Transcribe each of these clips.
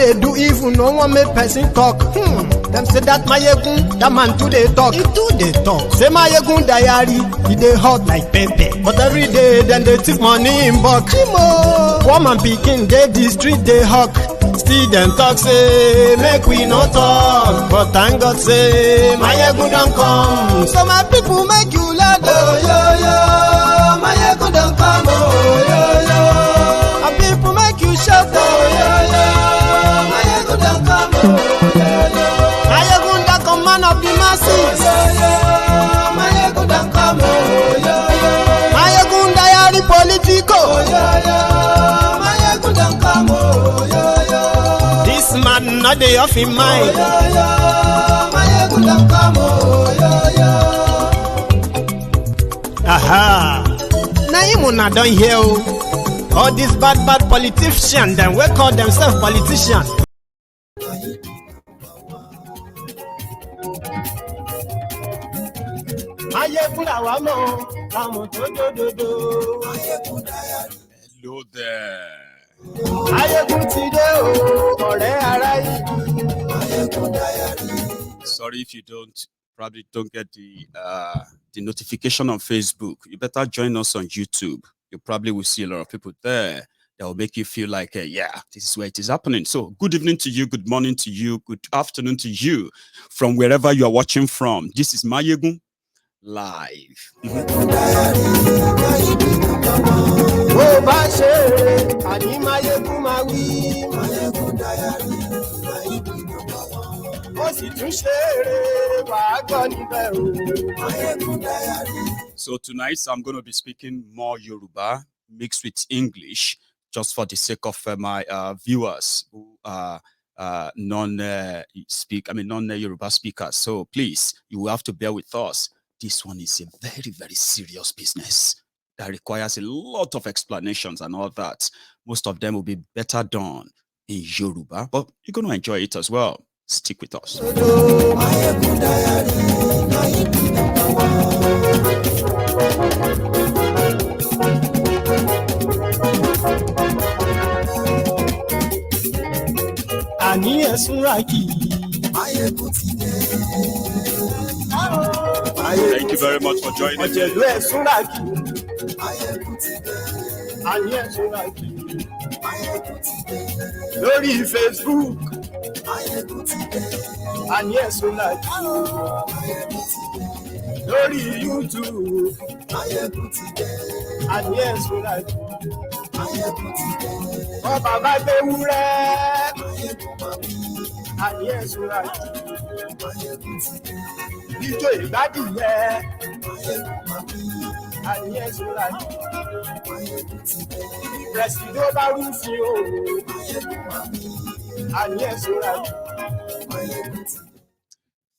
they do evil, no one make person talk. Them say that Mayegun, that man too they talk. He too they talk. Say Mayegun diary, he they hot like pepper. But every day, then they take money in bulk. Woman picking, they the street they hawk. Still them talk say, make we no talk. But thank God say, Mayegun don't come. So my people make you laugh. Oh yo yo, Mayegun don't come. Oh yo yo, my people make you shout. Oh yo yo, Mayegun don't come. Oh yo yo, Mayegun the command of the masses. Oh yo yo, Mayegun don't come. Oh yo yo, Mayegun diary politico. Oh yo yo, Mayegun don't come. Oh yo yo, this man not dey off in mind. Oh yo yo, Mayegun don't come. Oh yo yo. Aha! Now you not done here. All these bad politicians, then we call themselves politicians. Hello there. Sorry if you probably don't get the notification on Facebook. You better join us on YouTube. You probably will see a lot of people there that will make you feel like, yeah, this is where it is happening. So good evening to you, good morning to you, good afternoon to you from wherever you are watching from. This is Mayegun Live. So tonight I'm going to be speaking more Yoruba mixed with English, just for the sake of my viewers who are non-Yoruba speakers. So please, you will have to bear with us. This one is a very, very serious business that requires a lot of explanations and all that. Most of them will be better done in Yoruba, but you're going to enjoy it as well. Stick with us. Thank you very much for joining me. Lórí Facebook, lórí YouTube, bàbá gbé wúrẹ́, ijó ìgbádìyẹ, Presido bá rúfin o,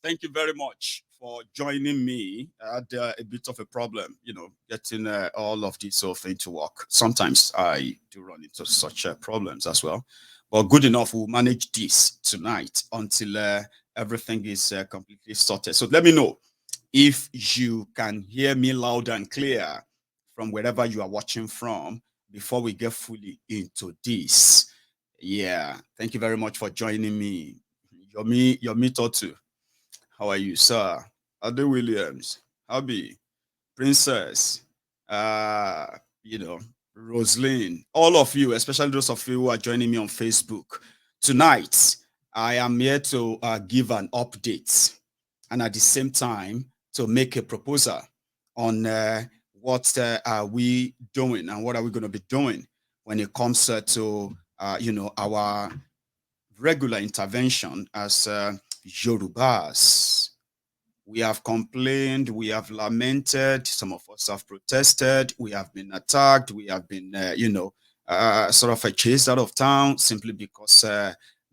Thank you very much for joining me. I had a bit of a problem, getting all of this whole thing to work. Sometimes I do run into such problems as well. But good enough, we'll manage this tonight until everything is completely sorted. So let me know if you can hear me loud and clear from wherever you are watching from before we get fully into this. Yeah, thank you very much for joining me. Yomi Totu. How are you, sir? Ade Williams, Abby, Princess, Roslyn, all of you, especially those of you who are joining me on Facebook. Tonight, I am here to give an update and at the same time to make a proposal on what are we doing and what are we going to be doing when it comes to, our regular intervention as Yorubas. We have complained, we have lamented, some of us have protested, we have been attacked, we have been, sort of chased out of town simply because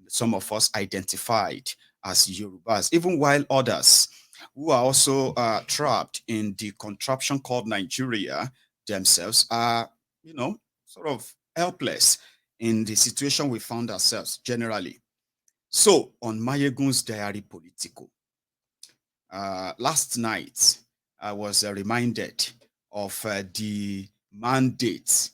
some of us identified as Yorubas, even while others who are also trapped in the contraption called Nigeria themselves are, sort of helpless in the situation we found ourselves generally. So, on Mayegun's Diary Politico, last night, I was reminded of the mandate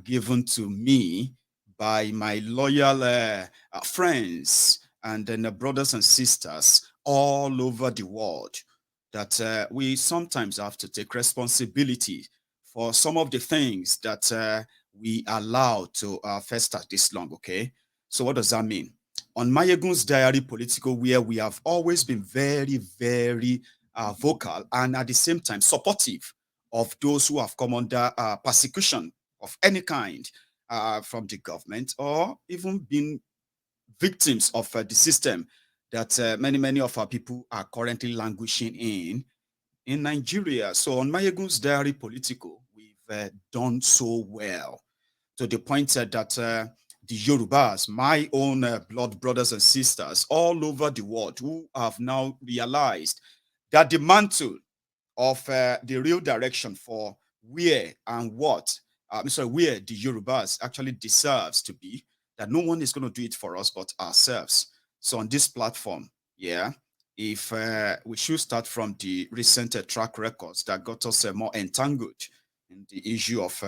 given to me by my loyal friends and then brothers and sisters all over the world that we sometimes have to take responsibility for some of the things that we allow to fester this long, okay? So what does that mean? On Mayegun's Diary Political, where we have always been very, very vocal and at the same time supportive of those who have come under persecution of any kind from the government or even been victims of the system that many of our people are currently languishing in Nigeria. So on Mayegun's Diary Political, we've done so well to the point that the Yorubas, my own blood brothers and sisters all over the world who have now realized that the mantle of the real direction for where and what, where the Yorubas actually deserves to be, that no one is going to do it for us but ourselves. So on this platform, yeah, if we should start from the recent track records that got us more entangled in the issue of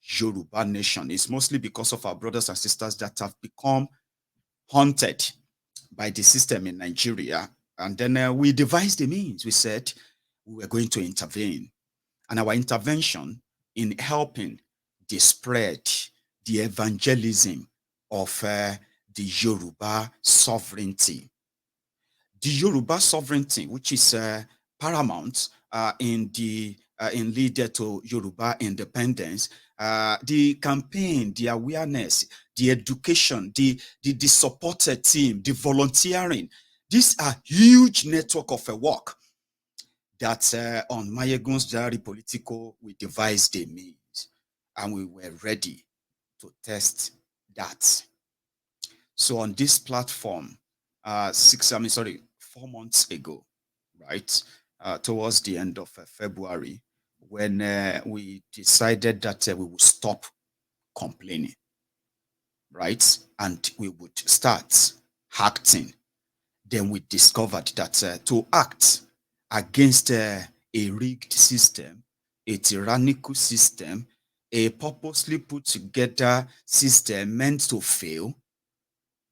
Yoruba nation, it's mostly because of our brothers and sisters that have become haunted by the system in Nigeria. And then we devised the means. We said we were going to intervene. And our intervention in helping the spread, the evangelism of the Yoruba sovereignty. The Yoruba sovereignty, which is paramount in leader to Yoruba independence, the campaign, the awareness, the education, the supported team, the volunteering. These are huge network of a work that on Mayegun's Diary Political, we devised a means and we were ready to test that. So on this platform, 4 months ago, right, towards the end of February, when we decided that we would stop complaining, right, and we would start acting, then we discovered that to act against a rigged system, a tyrannical system, a purposely put together system meant to fail,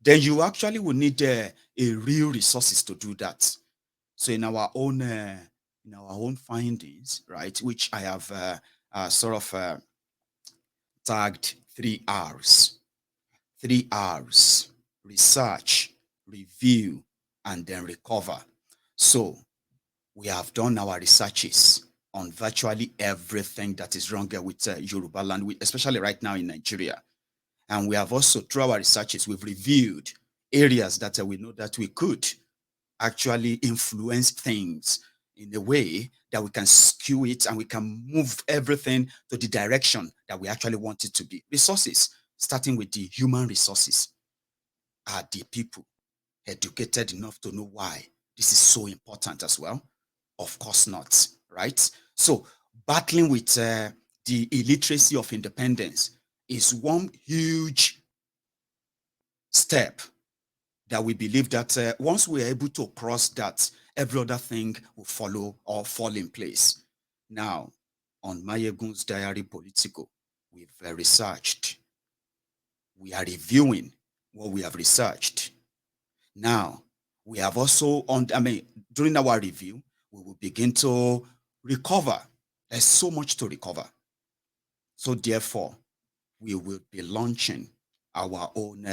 then you actually will need a real resources to do that. So in our own findings, right, which I have sort of tagged 3 R's, 3 R's: research, review, and then recover. So we have done our researches on virtually everything that is wrong with Yoruba land, especially right now in Nigeria. And we have also, through our researches, we've reviewed areas that we know that we could actually influence things in a way that we can skew it and we can move everything to the direction that we actually want it to be. Resources, starting with the human resources. Are the people educated enough to know why this is so important as well? Of course not, right? So battling with the illiteracy of independence is one huge step that we believe that once we are able to cross that, every other thing will follow or fall in place. Now, on Mayegun's Diary Political, we've researched. We are reviewing what we have researched. Now, we have also, during our review, we will begin to recover. There's so much to recover. So therefore, we will be launching our own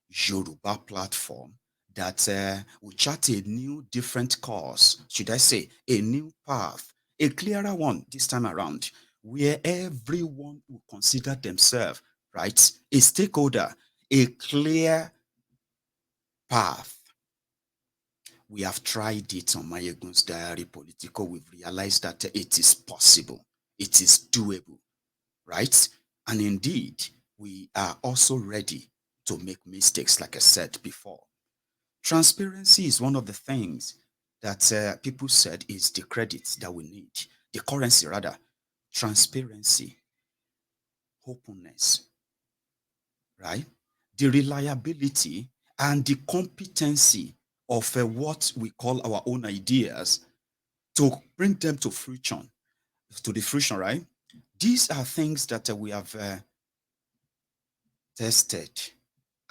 Yoruba platform that will chart a new, different course, should I say, a new path, a clearer one this time around, where everyone will consider themselves, right, a stakeholder, a clear path. We have tried it on Mayegun's Diary Political. We've realized that it is possible. It is doable, right? And indeed, we are also ready to make mistakes, like I said before. Transparency is one of the things that people said is the credit that we need, the currency rather. Transparency, openness, right? The reliability and the competency of what we call our own ideas to bring them to fruition, right? These are things that we have tested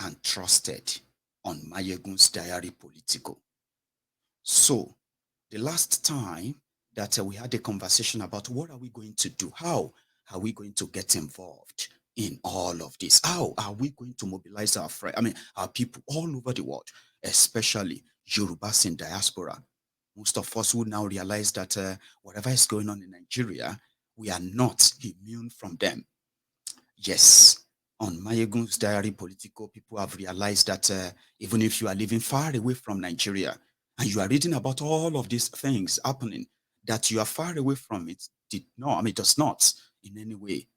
and trusted on Mayegun's Diary Political. So, the last time that we had a conversation about what are we going to do, how are we going to get involved in all of this, how are we going to mobilize our friends, our people all over the world, especially Yorubas in diaspora. Most of us will now realize that whatever is going on in Nigeria, we are not immune from them. Yes, on Mayegun's Diary Political, people have realized that even if you are living far away from Nigeria and you are reading about all of these things happening, that you are far away from it does not in any way,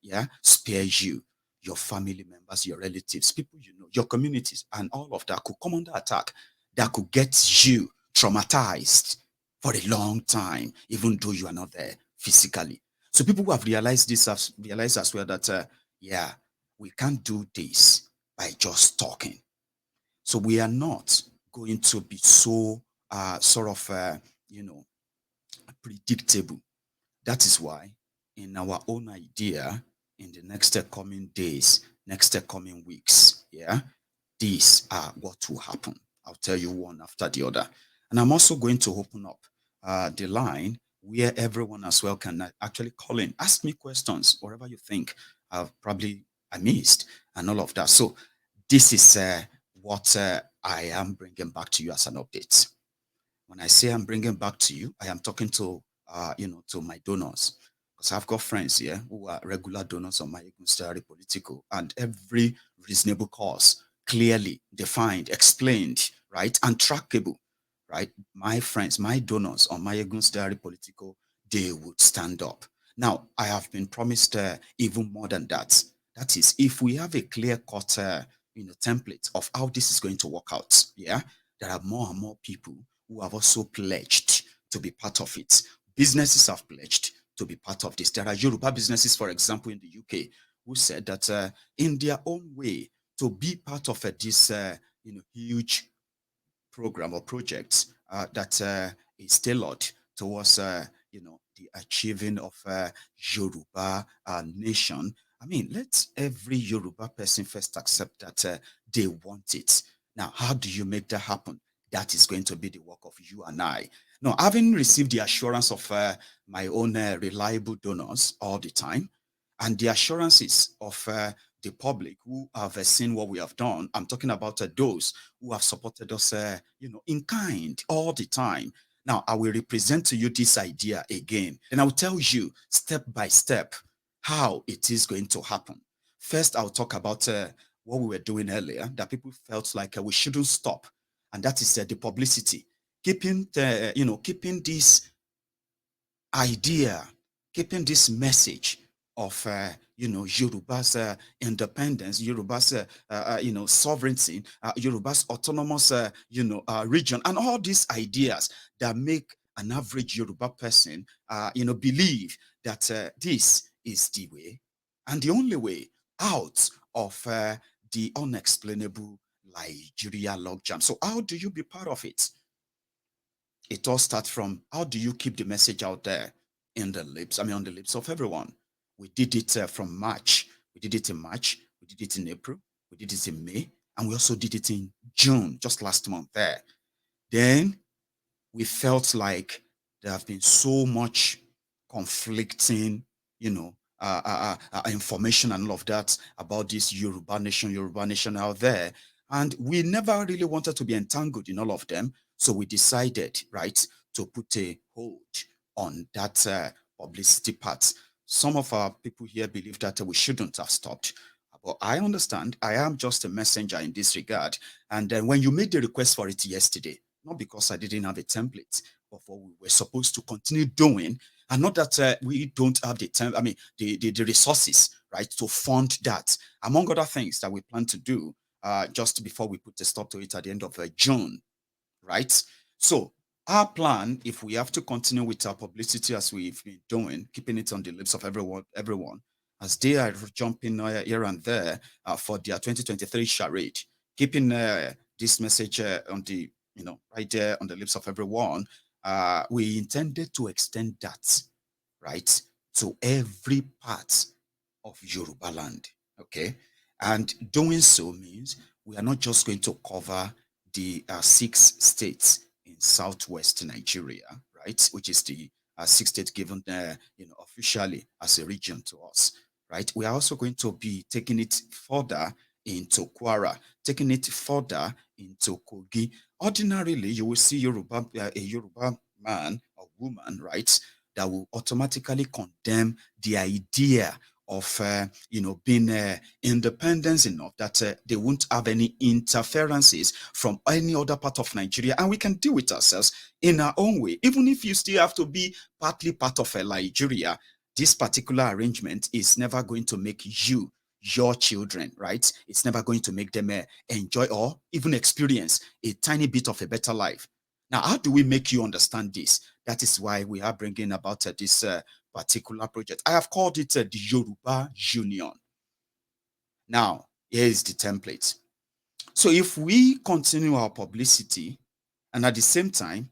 spare you, your family members, your relatives, people you know, your communities, and all of that could come under attack, that could get you traumatized for a long time, even though you are not there physically. So people who have realized this have realized as well that we can't do this by just talking. So we are not going to be so predictable. That is why, in our own idea, in the next coming days, next coming weeks, these are what will happen. I'll tell you one after the other. And I'm also going to open up the line where everyone as well can actually call in, ask me questions, whatever you think I missed, and all of that. So this is what I am bringing back to you as an update. When I say I'm bringing back to you, I am talking to to my donors, because I've got friends here who are regular donors on my Diary Political, and every reasonable cause clearly defined, explained, right, and trackable, right. My friends, my donors on my Diary Political, they would stand up. Now, I have been promised even more than that. That is, if we have a clear-cut, template of how this is going to work out, there are more and more people who have also pledged to be part of it. Businesses have pledged to be part of this. There are Yoruba businesses, for example, in the UK, who said that in their own way, to be part of this huge program or project that is tailored towards the achieving of Yoruba nation. I mean, let every Yoruba person first accept that they want it. Now, how do you make that happen? That is going to be the work of you and I. Now, having received the assurance of my own reliable donors all the time, and the assurances of the public who have seen what we have done. I'm talking about those who have supported us, in kind all the time. Now, I will represent to you this idea again, and I'll tell you step by step how it is going to happen. First, I'll talk about what we were doing earlier that people felt like we shouldn't stop, and that is the publicity, keeping this idea, keeping this message of Yoruba's independence, Yoruba's sovereignty, Yoruba's autonomous region, and all these ideas that make an average Yoruba person believe that this is the way and the only way out of the unexplainable Nigeria logjam. So how do you be part of it? It all starts from how do you keep the message out there on the lips of everyone. We did it from March. We did it in March. We did it in April. We did it in May. And we also did it in June, just last month there. Then we felt like there have been so much conflicting, information and all of that about this Yoruba nation out there. And we never really wanted to be entangled in all of them. So we decided, right, to put a hold on that publicity part. Some of our people here believe that we shouldn't have stopped. But I understand I am just a messenger in this regard. And then when you made the request for it yesterday, not because I didn't have a template, but what we were supposed to continue doing, and not that we don't have the resources, right, to fund that, among other things that we plan to do just before we put a stop to it at the end of June, right? So our plan, if we have to continue with our publicity as we've been doing, keeping it on the lips of everyone, as they are jumping here and there for their 2023 charade, keeping this message on the, right there on the lips of everyone, we intended to extend that, right, to every part of Yoruba land, okay? And doing so means we are not just going to cover the 6 states in southwest Nigeria, right, which is the 6 states given officially as a region to us, right? We are also going to be taking it further into Kwara, taking it further into Kogi. Ordinarily, you will see a Yoruba man or woman, right, that will automatically condemn the idea of being independence enough that they won't have any interferences from any other part of Nigeria, and we can deal with ourselves in our own way. Even if you still have to be partly part of Nigeria, this particular arrangement is never going to make your children, right? It's never going to make them enjoy or even experience a tiny bit of a better life. Now, how do we make you understand this? That is why we are bringing about this particular project. I have called it the Yoruba Union. Now, here is the template. So if we continue our publicity and at the same time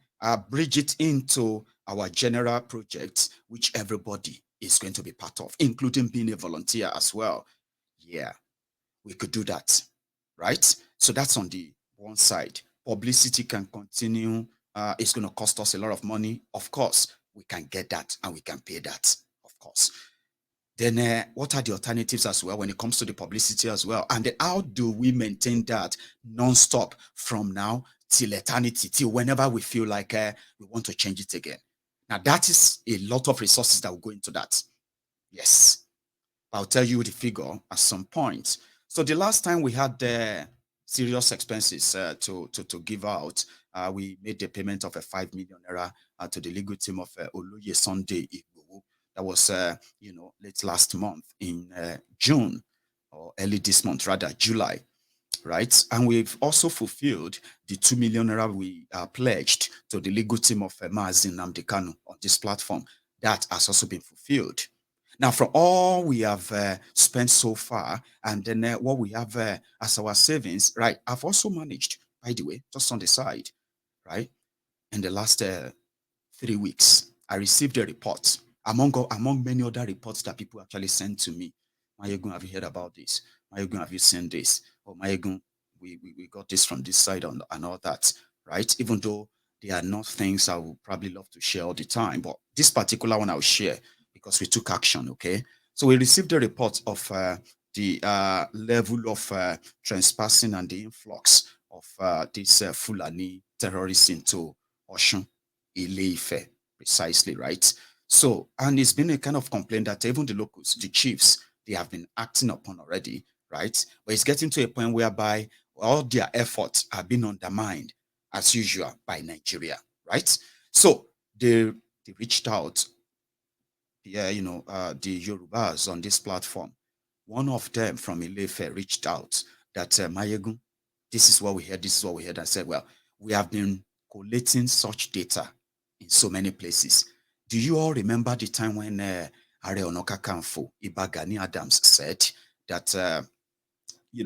bridge it into our general project, which everybody is going to be part of, including being a volunteer as well, yeah, we could do that, right? So that's on the one side. Publicity can continue. It's going to cost us a lot of money. Of course, we can get that and we can pay that, of course. Then what are the alternatives as well when it comes to the publicity as well? And then how do we maintain that non-stop from now till eternity, till whenever we feel like we want to change it again? Now, that is a lot of resources that will go into that. Yes. I'll tell you the figure at some point. So the last time we had serious expenses to give out, we made the payment of a 5 million naira to the legal team of Oloye Sunday Igboho. That was, late last month in June, or early this month, rather, July, right? And we've also fulfilled the 2 million naira we pledged to the legal team of Maazin Nnamdi Kanu on this platform. That has also been fulfilled. Now, from all we have spent so far, and then what we have as our savings, right, I've also managed, by the way, just on the side, right, in the last 3 weeks, I received a report among many other reports that people actually sent to me. Mayegun, have you heard about this? Mayegun, have you seen this? Or Mayegun, we got this from this side and all that, right? Even though they are not things I would probably love to share all the time, but this particular one I'll share because we took action, okay? So we received a report of the level of trespassing and the influx of this Fulani terrorists into Oshun, Ile-Ife, precisely, right? So, and it's been a kind of complaint that even the locals, the chiefs, they have been acting upon already, right? But it's getting to a point whereby all their efforts are being undermined, as usual, by Nigeria, right? So they reached out, the Yorubas on this platform. One of them from Ile-Ife reached out that Mayegun, this is what we heard, this is what we heard. I said, well, we have been collating such data in so many places. Do you all remember the time when Are Onokakanfo, Ibagani Adams said that, we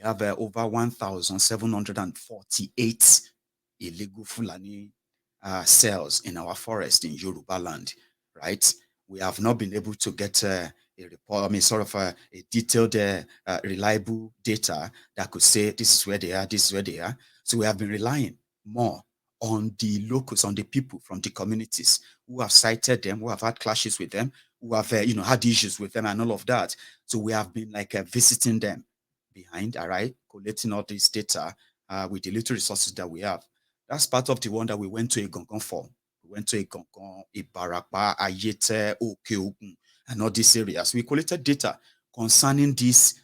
have over 1,748 illegal Fulani cells in our forest in Yoruba land, right? We have not been able to get a report, I mean, sort of a detailed, reliable data that could say this is where they are, this is where they are. So we have been relying more on the locals, on the people from the communities who have cited them, who have had clashes with them, who have, had issues with them and all of that. So we have been like visiting them behind, all right, collecting all this data with the little resources that we have. That's part of the one that we went to Egongon for. We went to Egongon, Ibarapa, Ayete, Okeogun, and all these areas. We collected data concerning these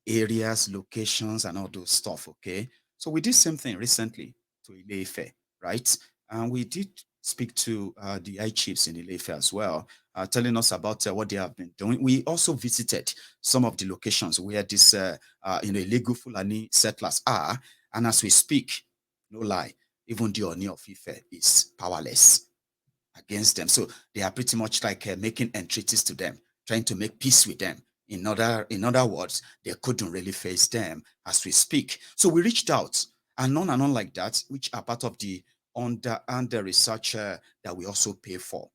areas, locations, and all those stuff, okay? So we did same thing recently to Ile-Ife, right? And we did speak to the high chiefs in Ile-Ife as well, telling us about what they have been doing. We also visited some of the locations where this, illegal Fulani settlers are. And as we speak, no lie, even the Oni of Ife is powerless against them. So they are pretty much like making entreaties to them, trying to make peace with them. In other words, they couldn't really face them as we speak. So we reached out and on like that, which are part of the under research that we also pay for.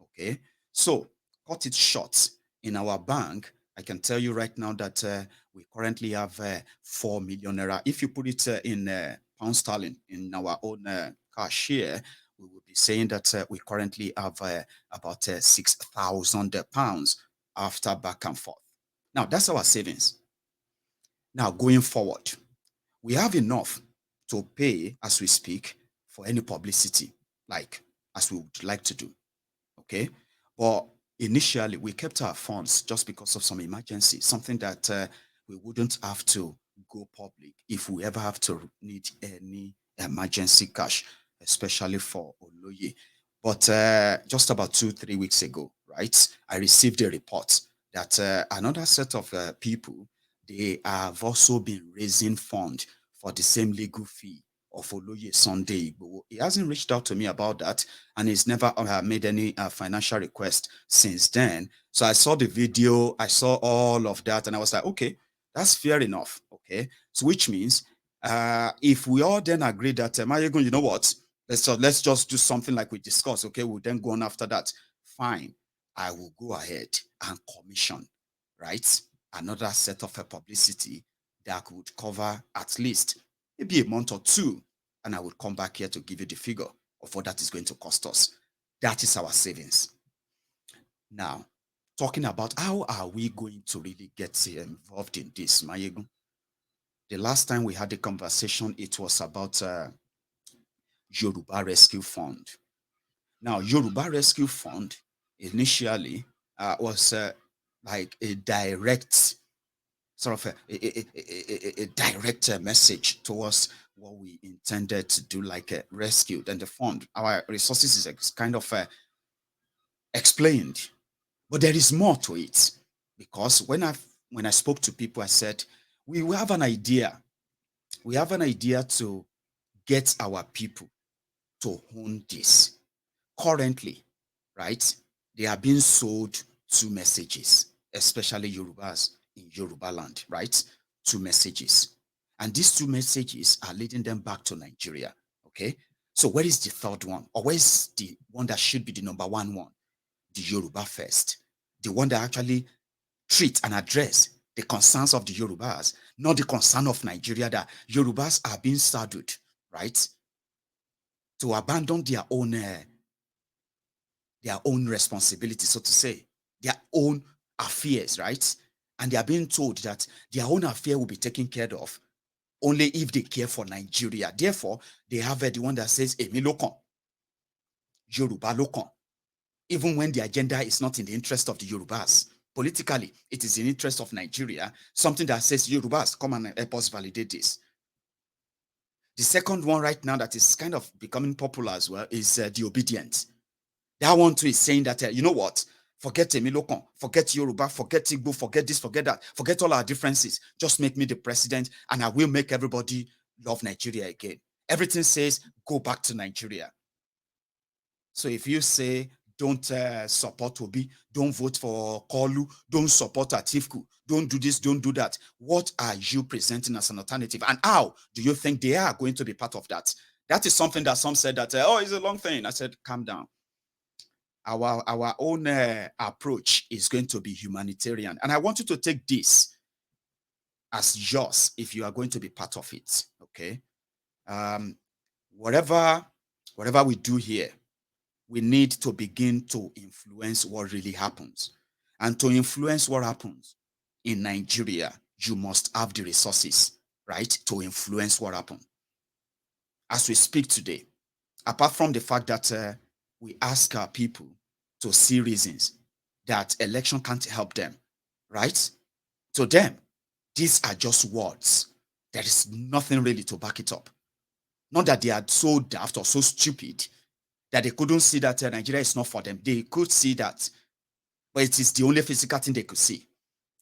Okay, so cut it short. In our bank, I can tell you right now that we currently have 4 million naira. If you put it in pound sterling in our own cash here, we will be saying that we currently have about 6,000 pounds after back and forth. Now, that's our savings. Now, going forward, we have enough to pay as we speak for any publicity, like as we would like to do. Okay. But initially, we kept our funds just because of some emergency, something that we wouldn't have to go public if we ever have to need any emergency cash, especially for Oloye. But just about 2, 3 weeks ago, right, I received a report that another set of people, they have also been raising funds for the same legal fee of Oloye Sunday Igboho. He hasn't reached out to me about that, and he's never made any financial request since then. So I saw the video, I saw all of that, and I was like, okay, that's fair enough. Okay, so which means if we all then agree that Mayegun, you know what, let's just do something like we discussed. Okay, we'll then go on after that. Fine, I will go ahead and commission, right, another set of publicity that would cover at least maybe a month or two, and I will come back here to give you the figure of what that is going to cost us. That is our savings. Now, talking about how are we going to really get involved in this, Mayegun? The last time we had a conversation, it was about Yoruba Rescue Fund. Now, Yoruba Rescue Fund initially was like a direct sort of a direct message towards what we intended to do, like a rescue. Then the fund, our resources is kind of explained, but there is more to it, because when I spoke to people, I said we have an idea. We have an idea to get our people to own this. Currently, right? They are being sold two messages, especially Yorubas in Yoruba land, right? Two messages. And these two messages are leading them back to Nigeria. Okay. So where is the third one? Or where is the one that should be the number one? The Yoruba first. The one that actually treat and address the concerns of the Yorubas, not the concern of Nigeria, that Yorubas are being saddled, right? To abandon their own responsibility, so to say, their own affairs, right? And they are being told that their own affair will be taken care of only if they care for Nigeria. Therefore, they have the one that says, Emi Lokan, Yoruba Lokan, even when the agenda is not in the interest of the Yorubas. Politically, it is in the interest of Nigeria, something that says, Yorubas, come and help us validate this. The second one right now that is kind of becoming popular as well is the obedient. That one too is saying that, you know what? Forget Emilokon, forget Yoruba, forget Igbo, forget this, forget that, forget all our differences. Just make me the president and I will make everybody love Nigeria again. Everything says go back to Nigeria. So if you say don't support Obi, don't vote for Kolu, don't support Atifku, don't do this, don't do that, what are you presenting as an alternative? And how do you think they are going to be part of that? That is something that some said that, oh, it's a long thing. I said, calm down. Our own approach is going to be humanitarian. And I want you to take this as yours if you are going to be part of it, okay? Whatever we do here, we need to begin to influence what really happens. And to influence what happens in Nigeria, you must have the resources, right, to influence what happens. As we speak today, apart from the fact that we ask our people to see reasons that election can't help them, right? To them, these are just words. There is nothing really to back it up. Not that they are so daft or so stupid that they couldn't see that Nigeria is not for them. They could see that, but it is the only physical thing they could see.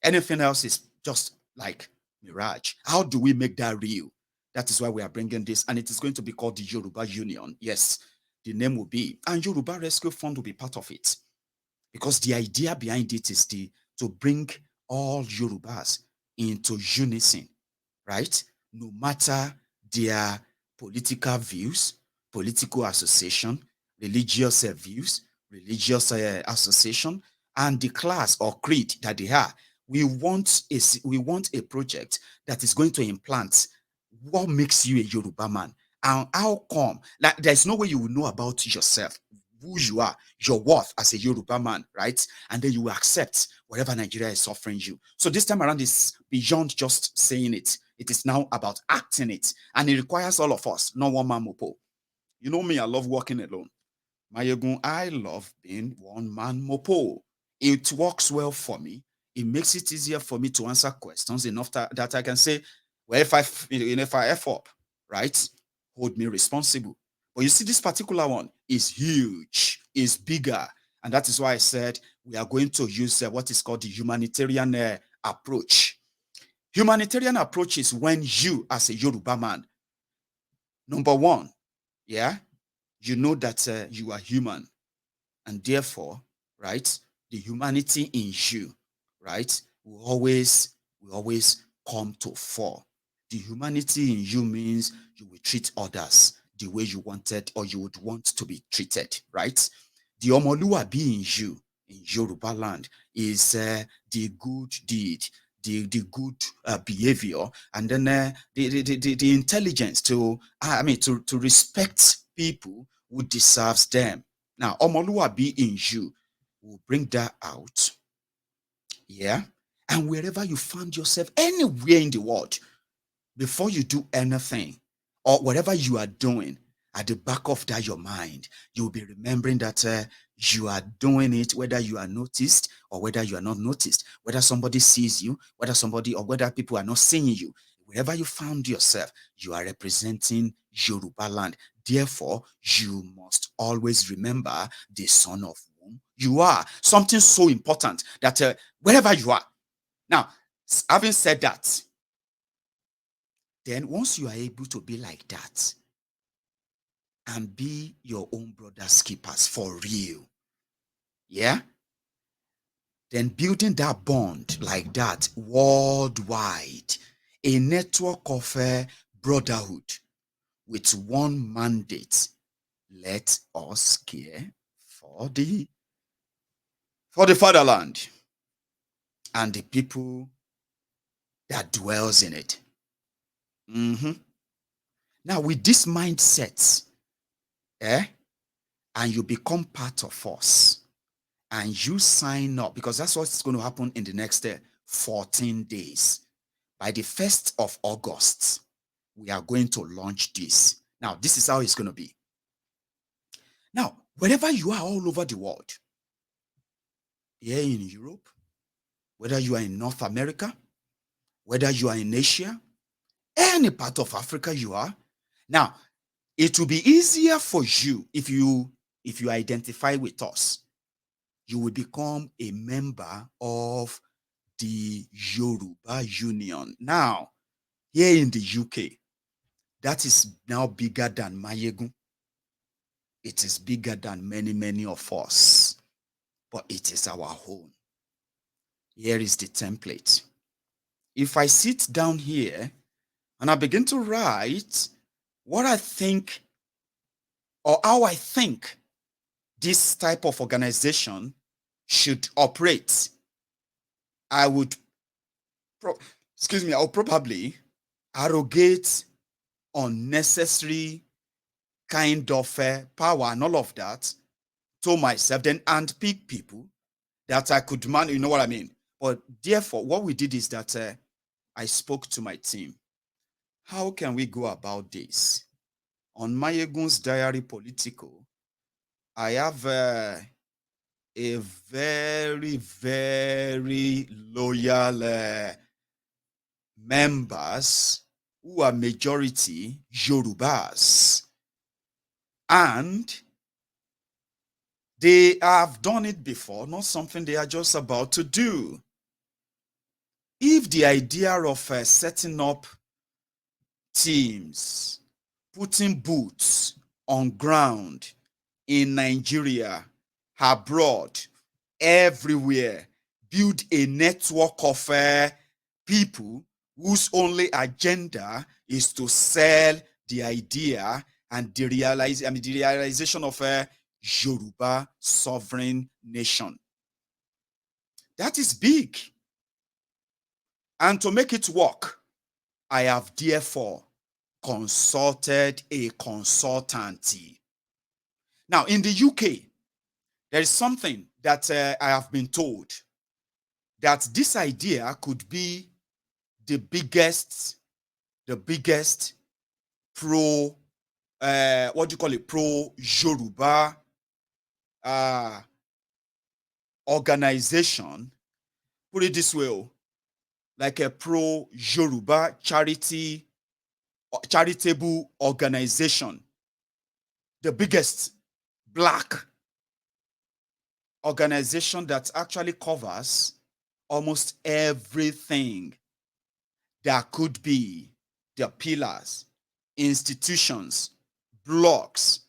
Anything else is just like mirage. How do we make that real? That is why we are bringing this, and it is going to be called the Yoruba Union. Yes, the name will be, and Yoruba Rescue Fund will be part of it, because the idea behind it is to bring all Yorubas into unison, right? No matter their political views, political association, religious views, religious association, and the class or creed that they are. We want a project that is going to implant what makes you a Yoruba man. And how come? Like, there's no way you will know about yourself, who you are, your worth as a Yoruba man, right? And then you will accept whatever Nigeria is offering you. So this time around is beyond just saying it. It is now about acting it. And it requires all of us, not one man mopo. You know me, I love working alone. Mayegun, I love being one man mopo. It works well for me. It makes it easier for me to answer questions enough that I can say, well, if I F up, right, hold me responsible. But you see, this particular one is huge, is bigger. And that is why I said we are going to use what is called the humanitarian approach. Humanitarian approach is when you, as a Yoruba man, number one, yeah, you know that you are human, and therefore, right, the humanity in you, right, will always come to fore. The humanity in you means you will treat others the way you wanted or you would want to be treated, right? The Omoluabi in you in Yoruba land is the good deed, the good behavior, and then the intelligence to to respect people who deserves them. Now, Omoluabi in you will bring that out. Yeah. And wherever you find yourself, anywhere in the world, before you do anything or whatever you are doing, at the back of that your mind, you'll be remembering that you are doing it, whether you are noticed or whether you are not noticed, whether somebody sees you, whether people are not seeing you. Wherever you found yourself, you are representing Yoruba land. Therefore, you must always remember the son of whom you are. Something so important that wherever you are. Now, having said that, then once you are able to be like that and be your own brother's keepers for real, yeah, then building that bond like that worldwide, a network of brotherhood with one mandate: let us care for the fatherland and the people that dwells in it. Mhm. Now, with this mindset, and you become part of us, and you sign up, because that's what's going to happen in the next 14 days. By the 1st of August, we are going to launch this. Now, this is how it's going to be. Now, wherever you are all over the world, here in Europe, whether you are in North America, whether you are in Asia, any part of Africa you are, now, it will be easier for you if you identify with us. You will become a member of the Yoruba Union. Now, here in the UK, that is now bigger than Mayegun. It is bigger than many, many of us, but it is our own. Here is the template. If I sit down here and I begin to write what I think or how I think this type of organization should operate, I would, I would probably arrogate unnecessary kind of power and all of that to myself, then and pick people that I could man, you know what I mean? But therefore, what we did is that I spoke to my team. How can we go about this? On Mayegun's Diary Political, I have a very, very loyal members who are majority Yorubas. And they have done it before, not something they are just about to do. If the idea of setting up teams, putting boots on ground in Nigeria, abroad, everywhere, build a network of people whose only agenda is to sell the idea and the realization of a Yoruba sovereign nation. That is big. And to make it work, I have therefore consulted a consultant. Now, in the UK, there is something that I have been told that this idea could be the biggest pro, what do you call it, pro Yoruba uh, organization. Put it this way, like a pro Yoruba charitable organization, the biggest black organization that actually covers almost everything that could be the pillars, institutions, blocks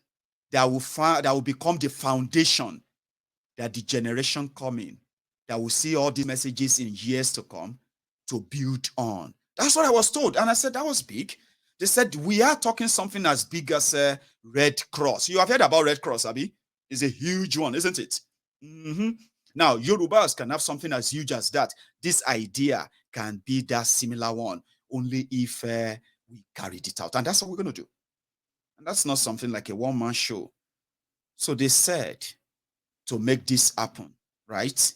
that will become the foundation that the generation coming, that will see all these messages in years to come, to build on. That's what I was told. And I said, that was big. They said, we are talking something as big as a Red Cross. You have heard about Red Cross, Abby? It's a huge one, isn't it? Mhm. Now, Yorubas can have something as huge as that. This idea can be that similar one, only if we carried it out. And that's what we're going to do. And that's not something like a one-man show. So they said, to make this happen, right?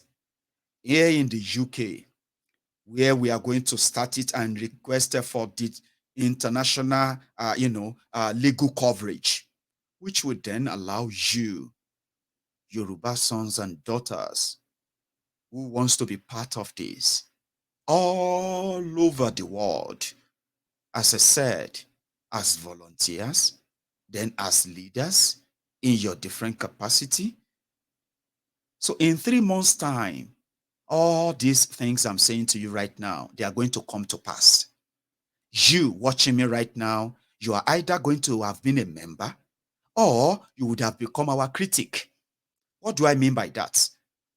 Here in the UK, where we are going to start it and request for the international, legal coverage, which would then allow you, Yoruba sons and daughters, who wants to be part of this, all over the world, as I said, as volunteers, then as leaders in your different capacity. So in 3 months' time, all these things I'm saying to you right now, they are going to come to pass. You watching me right now, you are either going to have been a member or you would have become our critic. What do I mean by that?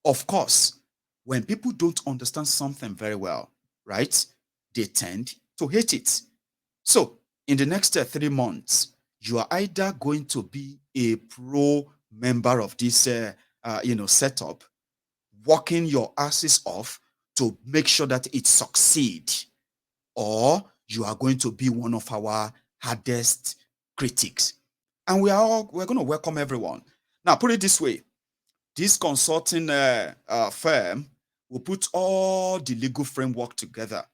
Of course, when people don't understand something very well, right, they tend to hate it. So in the next 3 months, you are either going to be a pro member of this, setup, working your asses off to make sure that it succeeds, or you are going to be one of our hardest critics. And we're going to welcome everyone. Now, put it this way: this consulting firm will put all the legal framework together,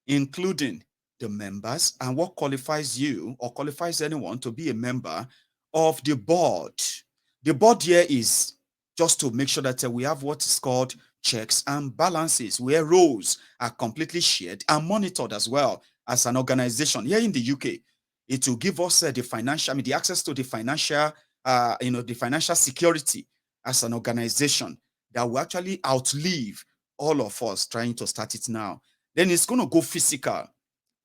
including the members and what qualifies you or qualifies anyone to be a member of the board. The board here is just to make sure that we have what is called checks and balances, where roles are completely shared and monitored as well as an organization. Here in the UK, it will give us the financial, the access to the financial, the financial security as an organization that will actually outlive all of us trying to start it now. Then it's going to go physical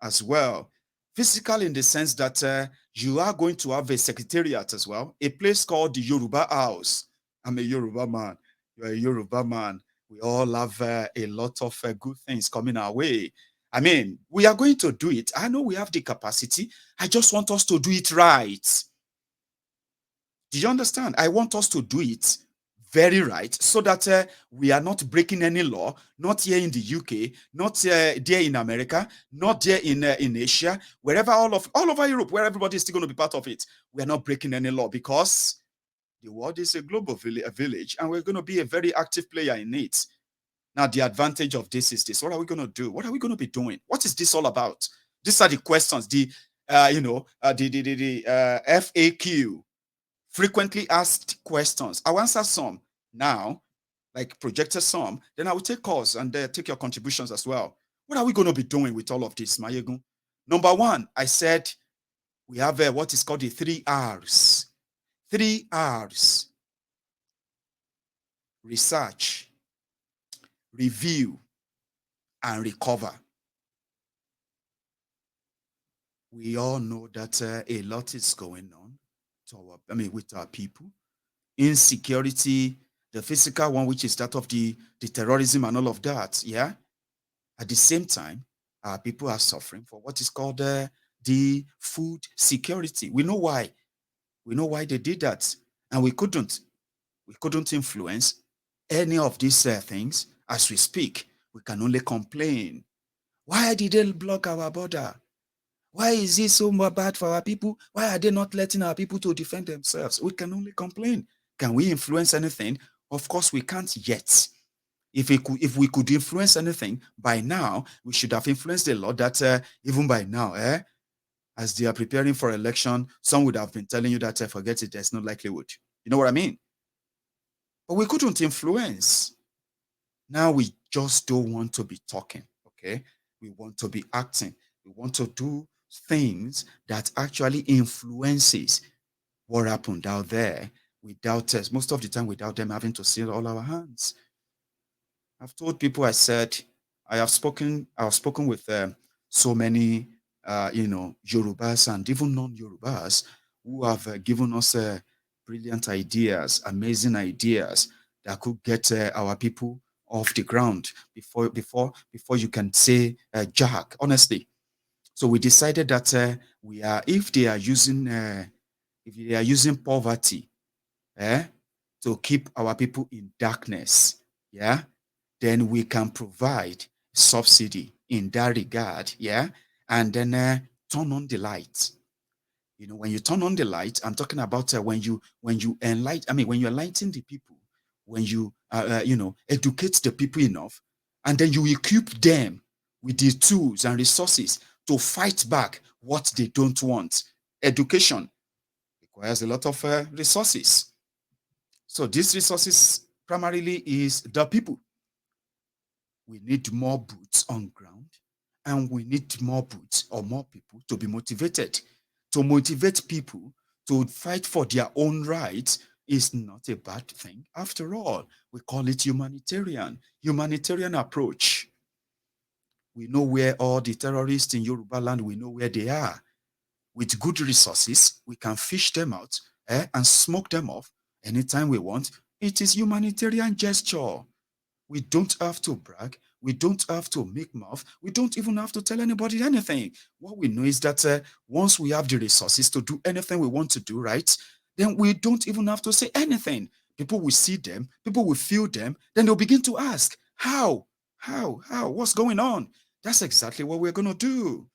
as well. Physical in the sense that you are going to have a secretariat as well, a place called the Yoruba House. I'm a Yoruba man. You're a Yoruba man. We all have a lot of good things coming our way. I mean, we are going to do it. I know we have the capacity. I just want us to do it right. Do you understand? I want us to do it very right, so that we are not breaking any law, not here in the UK, not there in America, not there in Asia, wherever, all over Europe, where everybody is still going to be part of it. We are not breaking any law, because the world is a global village, and we're going to be a very active player in it. Now, the advantage of this is this: what are we going to do? What are we going to be doing? What is this all about? These are the questions, the FAQ, frequently asked questions. I'll answer some now, like projected some. Then I will take calls and take your contributions as well. What are we going to be doing with all of this, Mayegun? Number one, I said we have what is called the 3 R's. 3 R's: research, review, and recover. We all know that a lot is going on with our people. Insecurity, the physical one, which is that of the terrorism and all of that. Yeah. At the same time, our people are suffering for what is called the food security. We know why. We know why they did that. And we couldn't influence any of these things as we speak. We can only complain. Why did they block our border? Why is it so bad for our people? Why are they not letting our people to defend themselves? We can only complain. Can we influence anything? Of course, we can't yet. If we could influence anything by now, we should have influenced a lot that even by now, as they are preparing for election, some would have been telling you that forget it, there's no likelihood. You know what I mean? But we couldn't influence. Now we just don't want to be talking, okay? We want to be acting. We want to do things that actually influences what happened out there without us, most of the time without them having to see all our hands. I've told people, I said, I have spoken with so many, Yorubas and even non-Yorubas who have given us brilliant ideas, amazing ideas that could get our people off the ground before you can say Jack. Honestly, so we decided that if they are using poverty, eh, to keep our people in darkness, yeah, then we can provide subsidy in that regard, yeah, and then turn on the light. You know, when you turn on the light, I'm talking about when you enlighten. I mean, when you enlighten the people, when you educate the people enough, and then you equip them with the tools and resources to fight back what they don't want. Education requires a lot of resources. So these resources primarily is the people. We need more boots on ground, and we need more boots or more people to be motivated. To motivate people to fight for their own rights is not a bad thing. After all, we call it humanitarian approach. We know where all the terrorists in Yoruba land, we know where they are. With good resources, we can fish them out and smoke them off anytime we want. It is humanitarian gesture. We don't have to brag. We don't have to make mouth. We don't even have to tell anybody anything. What we know is that once we have the resources to do anything we want to do, right, then we don't even have to say anything. People will see them, people will feel them, then they'll begin to ask, how? How? What's going on? That's exactly what we're going to do.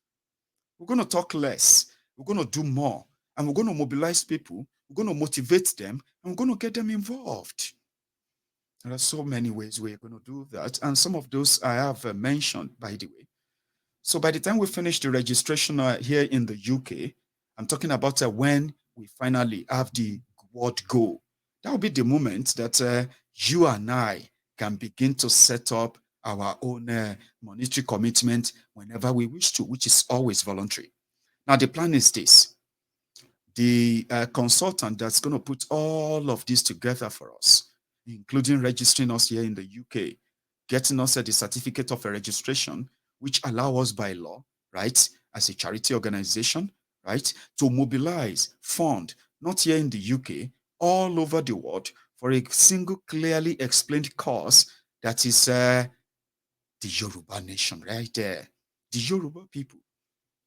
We're going to talk less. We're going to do more. And we're going to mobilize people. We're going to motivate them. And we're going to get them involved. There are so many ways we're going to do that. And some of those I have mentioned, by the way. So by the time we finish the registration here in the UK, I'm talking about when we finally have the word go. That will be the moment that you and I can begin to set up our own monetary commitment whenever we wish to, which is always voluntary. Now, the plan is this. The consultant that's going to put all of this together for us, including registering us here in the UK, getting us the certificate of a registration, which allow us by law, right, as a charity organization, right, to mobilize, fund, not here in the UK, all over the world for a single clearly explained cause that is the Yoruba nation right there. The Yoruba people,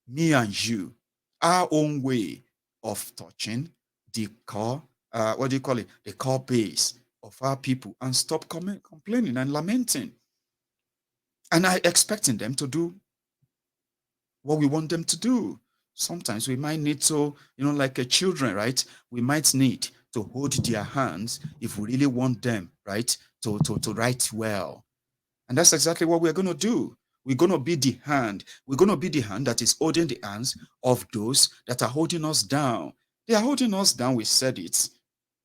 me and you, our own way of touching the core, what do you call it? The core base of our people and stop complaining and lamenting. And I expecting them to do what we want them to do. Sometimes we might need to, like children, right? We might need to hold their hands if we really want them, right, to write well. And that's exactly what we're going to do. We're going to be the hand. We're going to be the hand that is holding the hands of those that are holding us down. They are holding us down, we said it.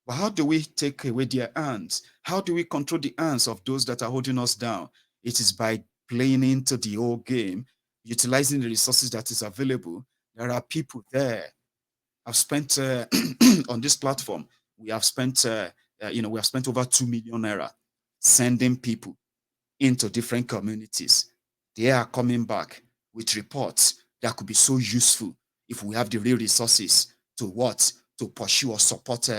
But how do we take away their hands? How do we control the hands of those that are holding us down? It is by playing into the whole game, utilizing the resources that is available. There are people there. I've spent on this platform. We have spent, we have spent over 2 million naira sending people into different communities. They are coming back with reports that could be so useful if we have the real resources to what? To pursue or support